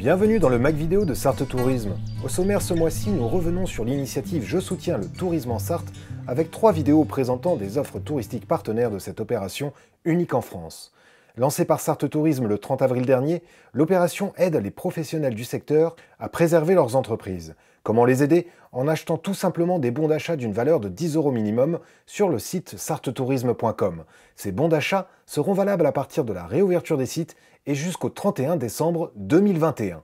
Bienvenue dans le Mac Vidéo de Sarthe Tourisme. Au sommaire ce mois-ci, nous revenons sur l'initiative Je soutiens le tourisme en Sarthe avec 3 vidéos présentant des offres touristiques partenaires de cette opération unique en France. Lancée par Sarthe Tourisme le 30 avril dernier, l'opération aide les professionnels du secteur à préserver leurs entreprises. Comment les aider? En achetant tout simplement des bons d'achat d'une valeur de 10 € minimum sur le site sarthetourisme.com. Ces bons d'achat seront valables à partir de la réouverture des sites et jusqu'au 31 décembre 2021.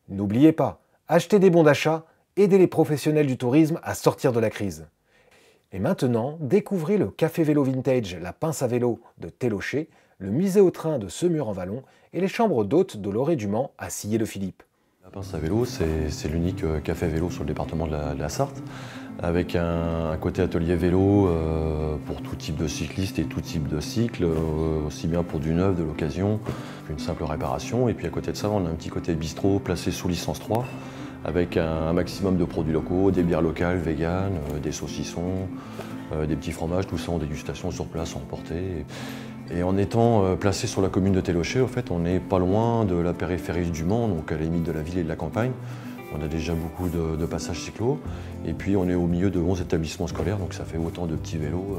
N'oubliez pas, achetez des bons d'achat, aidez les professionnels du tourisme à sortir de la crise. Et maintenant, découvrez le Café Vélo Vintage, la pince à vélo de Télocher, le musée au train de Semur-en-Vallon et les chambres d'hôtes de Loré-du-Mans à Sillé-le-Philippe. La pince à vélo, c'est l'unique café vélo sur le département de la Sarthe, avec un côté atelier vélo pour tout type de cycliste et tout type de cycle, aussi bien pour du neuf, de l'occasion, une simple réparation. Et puis à côté de ça, on a un petit côté bistrot placé sous licence 3, avec un maximum de produits locaux, des bières locales, véganes, des saucissons, des petits fromages, tout ça en dégustation sur place, emporté. Et en étant placé sur la commune de Télocher, au fait, on n'est pas loin de la périphérie du Mans, donc à la limite de la ville et de la campagne. On a déjà beaucoup de passages cyclos. Et puis on est au milieu de 11 établissements scolaires, donc ça fait autant de petits vélos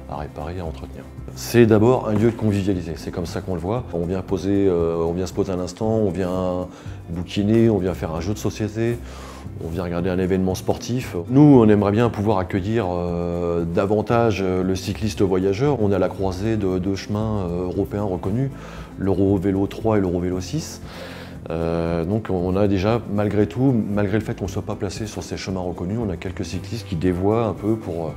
à réparer et à entretenir. C'est d'abord un lieu de convivialité, c'est comme ça qu'on le voit. On vient se poser un instant, on vient bouquiner, on vient faire un jeu de société, on vient regarder un événement sportif. Nous, on aimerait bien pouvoir accueillir davantage le cycliste voyageur. On est à la croisée de deux chemins européens reconnus, l'Eurovélo 3 et l'Eurovélo 6. Donc on a déjà, malgré tout, malgré le fait qu'on ne soit pas placé sur ces chemins reconnus, on a quelques cyclistes qui dévoient un peu pour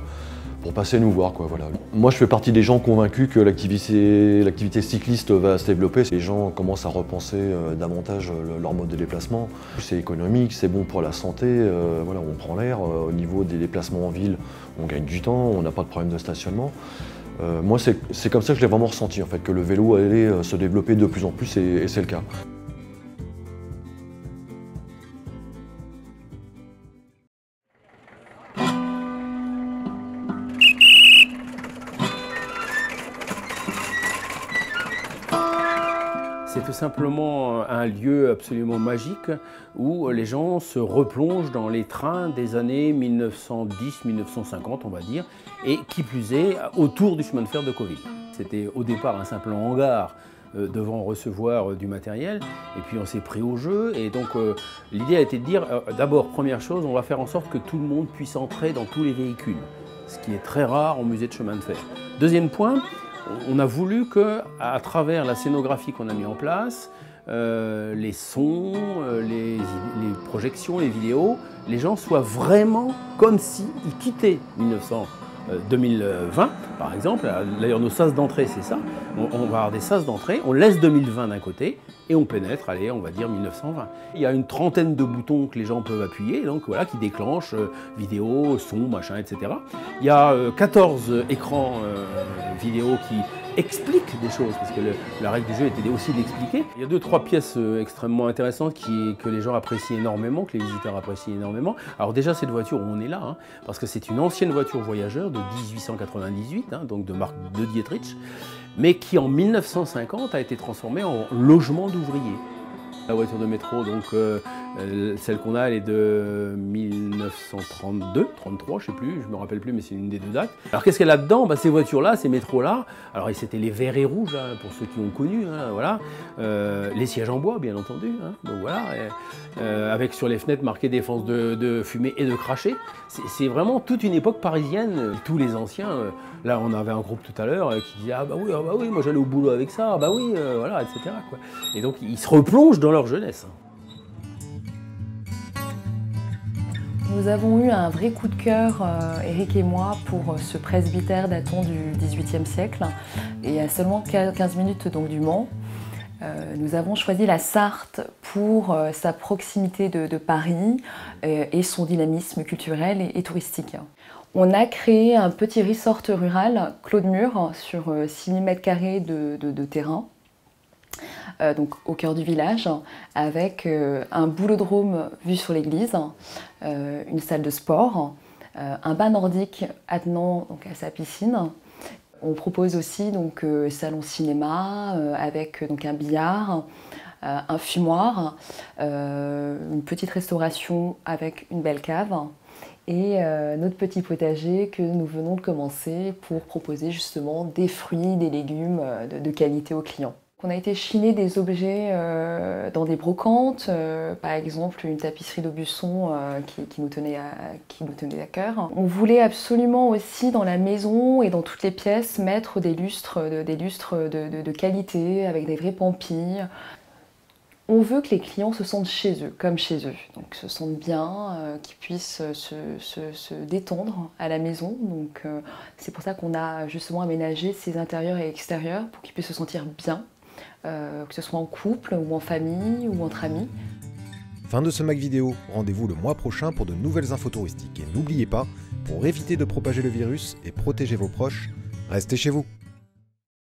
passer nous voir, quoi, voilà. Moi je fais partie des gens convaincus que l'activité cycliste va se développer. Les gens commencent à repenser davantage leur mode de déplacement. C'est économique, c'est bon pour la santé, voilà, on prend l'air. Au niveau des déplacements en ville, on gagne du temps, on n'a pas de problème de stationnement. Moi c'est comme ça que je l'ai vraiment ressenti, en fait, que le vélo allait se développer de plus en plus, et c'est le cas. C'est tout simplement un lieu absolument magique où les gens se replongent dans les trains des années 1910-1950, on va dire, et qui plus est, autour du chemin de fer de Cauville. C'était au départ un simple hangar devant recevoir du matériel, et puis on s'est pris au jeu, et donc l'idée a été de dire, d'abord, première chose, on va faire en sorte que tout le monde puisse entrer dans tous les véhicules, ce qui est très rare en musée de chemin de fer. Deuxième point, on a voulu qu'à travers la scénographie qu'on a mis en place, les sons, les projections, les vidéos, les gens soient vraiment comme s'ils quittaient 2020, par exemple. D'ailleurs, nos sas d'entrée, c'est ça. On va avoir des sas d'entrée, on laisse 2020 d'un côté et on pénètre, allez, on va dire 1920. Il y a une trentaine de boutons que les gens peuvent appuyer, donc voilà, qui déclenchent vidéo, son, machin, etc. Il y a 14 écrans vidéo qui expliquent des choses, parce que la règle du jeu était aussi d'expliquer. Il y a 2-3 pièces extrêmement intéressantes que les gens apprécient énormément, que les visiteurs apprécient énormément. Alors déjà, cette voiture où on est là, hein, parce que c'est une ancienne voiture voyageur de 1898, hein, donc de marque de Dietrich, mais qui en 1950 a été transformée en logement d'ouvriers. La voiture de métro, donc celle qu'on a, elle est de 1932, 33, je sais plus, je me rappelle plus, mais c'est une des deux dates. Alors qu'est-ce qu'elle a dedans? Ces voitures-là, ces métros-là, alors c'était les verts et rouges, hein, pour ceux qui ont connu, hein, voilà. Les sièges en bois, bien entendu, hein, donc voilà, avec sur les fenêtres marqué défense de fumée et de cracher. C'est vraiment toute une époque parisienne. Tous les anciens, là on avait un groupe tout à l'heure qui disait ah bah oui, moi j'allais au boulot avec ça, ah bah oui, voilà, etc., quoi. Et donc ils se replongent dans leur jeunesse. Nous avons eu un vrai coup de cœur, Eric et moi, pour ce presbytère datant du XVIIIe siècle, et à seulement 15 minutes donc, du Mans. Nous avons choisi la Sarthe pour sa proximité de Paris et son dynamisme culturel et touristique. On a créé un petit resort rural, Clos de Mur, sur 6000 m² de terrain. Donc au cœur du village, avec un boulodrome vu sur l'église, une salle de sport, un bain nordique attenant donc, à sa piscine. On propose aussi donc salon cinéma avec donc un billard, un fumoir, une petite restauration avec une belle cave et notre petit potager que nous venons de commencer pour proposer justement des fruits, des légumes de qualité aux clients. On a été chiner des objets dans des brocantes, par exemple une tapisserie d'Aubusson qui nous tenait à cœur. On voulait absolument aussi dans la maison et dans toutes les pièces mettre des lustres de qualité avec des vrais pampilles. On veut que les clients se sentent chez eux, comme chez eux, donc se sentent bien, qu'ils puissent se détendre à la maison. Donc c'est pour ça qu'on a justement aménagé ces intérieurs et extérieurs pour qu'ils puissent se sentir bien. Que ce soit en couple ou en famille ou entre amis. Fin de ce Mac Vidéo, rendez-vous le mois prochain pour de nouvelles infos touristiques. Et n'oubliez pas, pour éviter de propager le virus et protéger vos proches, restez chez vous.